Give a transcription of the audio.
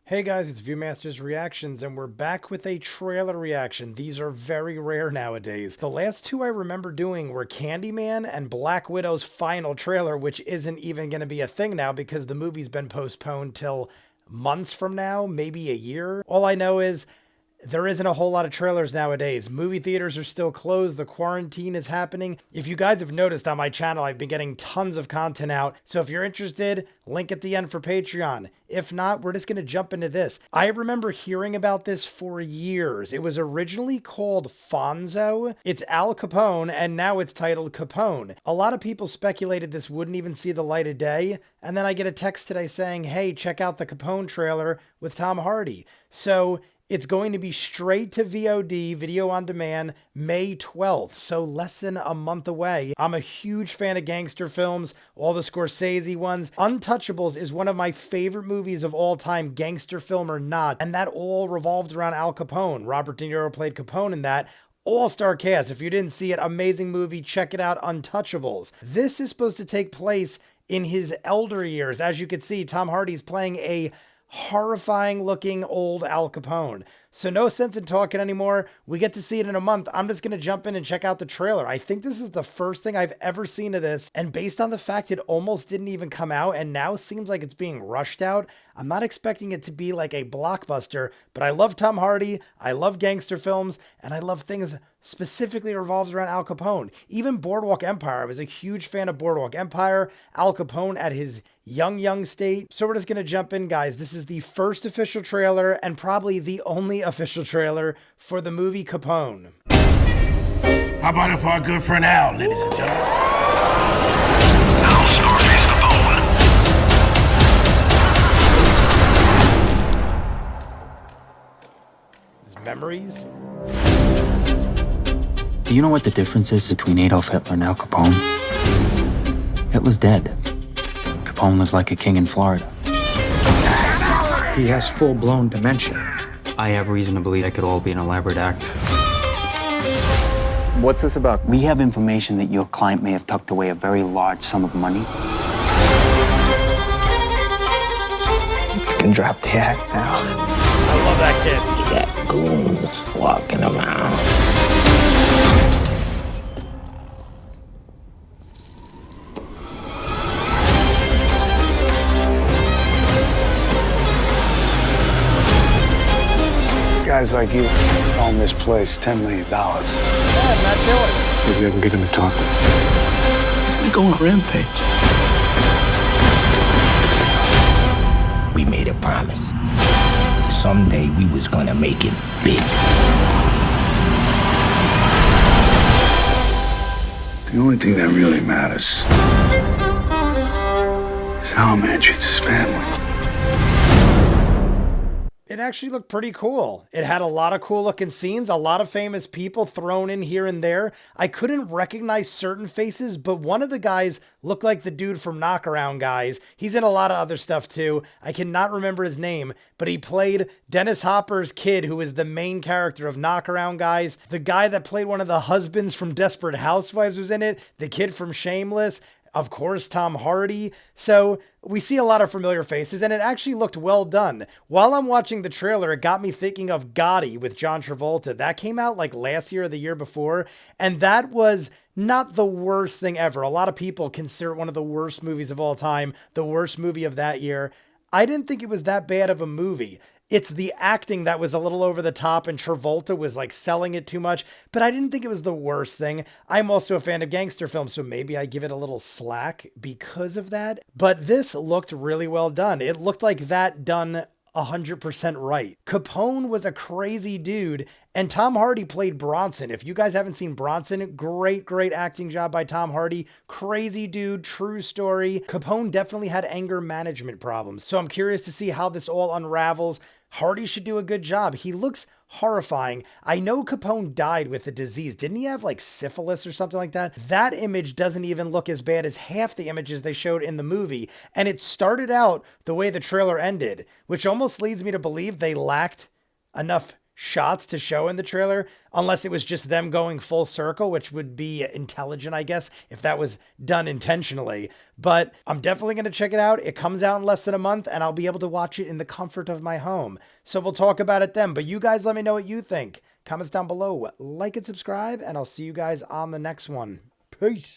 Hey guys, it's ViewMasters Reactions, and we're back with a trailer reaction. These are very rare nowadays. The last two I remember doing were Candyman and Black Widow's final trailer, which isn't even going to be a thing now because the movie's been postponed till months from now, maybe a year. All I know is there isn't a whole lot of trailers nowadays. Movie theaters are still closed. The quarantine is happening. If you guys have noticed on my channel, I've been getting tons of content out. So if you're interested, link at the end for Patreon. If not, we're just going to jump into this. I remember hearing about this for years. It was originally called Fonzo. It's Al Capone, and now it's titled Capone. A lot of people speculated this wouldn't even see the light of day. And then I get a text today saying, hey, check out the Capone trailer with Tom Hardy. So it's going to be straight to VOD, video on demand, May 12th, so less than a month away. I'm a huge fan of gangster films, all the Scorsese ones. Untouchables is one of my favorite movies of all time, gangster film or not, and that all revolved around Al Capone. Robert De Niro played Capone in that. All-star cast. If you didn't see it, amazing movie. Check it out, Untouchables. This is supposed to take place in his elder years. As you can see, Tom Hardy's playing a horrifying looking old Al Capone. So no sense in talking anymore. We get to see it in a month. I'm just going to jump in and check out the trailer. I think this is the first thing I've ever seen of this. And based on the fact it almost didn't even come out and now seems like it's being rushed out, I'm not expecting it to be like a blockbuster, but I love Tom Hardy. I love gangster films, and I love things specifically revolved around Al Capone. Even Boardwalk Empire. I was a huge fan of Boardwalk Empire. Al Capone at his young state. So we're just going to jump in, guys. This is the first official trailer and probably the only official trailer for the movie Capone. How about it for our good friend Al, ladies and gentlemen? His memories. Do you know what the difference is between Adolf Hitler and Al Capone? Hitler's dead. Capone lives like a king in Florida. He has full-blown dementia. I have reason to believe it could all be an elaborate act. What's this about? We have information that your client may have tucked away a very large sum of money. You can drop the act now. I love that kid. You got goons walking around. Guys like you own this place $10 million. Yeah, I'm not doing it. Maybe I can get him to talk. He's gonna go on a rampage. We made a promise. Someday we was gonna make it big. The only thing that really matters is how a man treats his family. It actually looked pretty cool. It had a lot of cool looking scenes, a lot of famous people thrown in here and there. I couldn't recognize certain faces, but one of the guys looked like the dude from Knockaround Guys. He's in a lot of other stuff too. I cannot remember his name, but he played Dennis Hopper's kid, who is the main character of Knockaround Guys. The guy that played one of the husbands from Desperate Housewives was in it. The kid from Shameless. Of course, Tom Hardy. So we see a lot of familiar faces, and it actually looked well done. While I'm watching the trailer, it got me thinking of Gotti with John Travolta. That came out like last year or the year before, and that was not the worst thing ever. A lot of people consider it one of the worst movies of all time, the worst movie of that year. I didn't think it was that bad of a movie. It's the acting that was a little over the top, and Travolta was like selling it too much, but I didn't think it was the worst thing. I'm also a fan of gangster films, so maybe I give it a little slack because of that. But this looked really well done. It looked like that done 100% right. Capone was a crazy dude, and Tom Hardy played Bronson. If you guys haven't seen Bronson, great acting job by Tom Hardy. Crazy dude, true story. Capone definitely had anger management problems, so I'm curious to see how this all unravels. Hardy should do a good job. He looks horrifying. I know Capone died with a disease. Didn't he have like syphilis or something like that? That image doesn't even look as bad as half the images they showed in the movie. And it started out the way the trailer ended, which almost leads me to believe they lacked enough shots to show in the trailer, unless it was just them going full circle, which would be intelligent, I guess, if that was done intentionally. But I'm definitely going to check it out. It comes out in less than a month, and I'll be able to watch it in the comfort of my home. So we'll talk about it then. But you guys let me know what you think. Comments down below, like and subscribe, and I'll see you guys on the next one. Peace.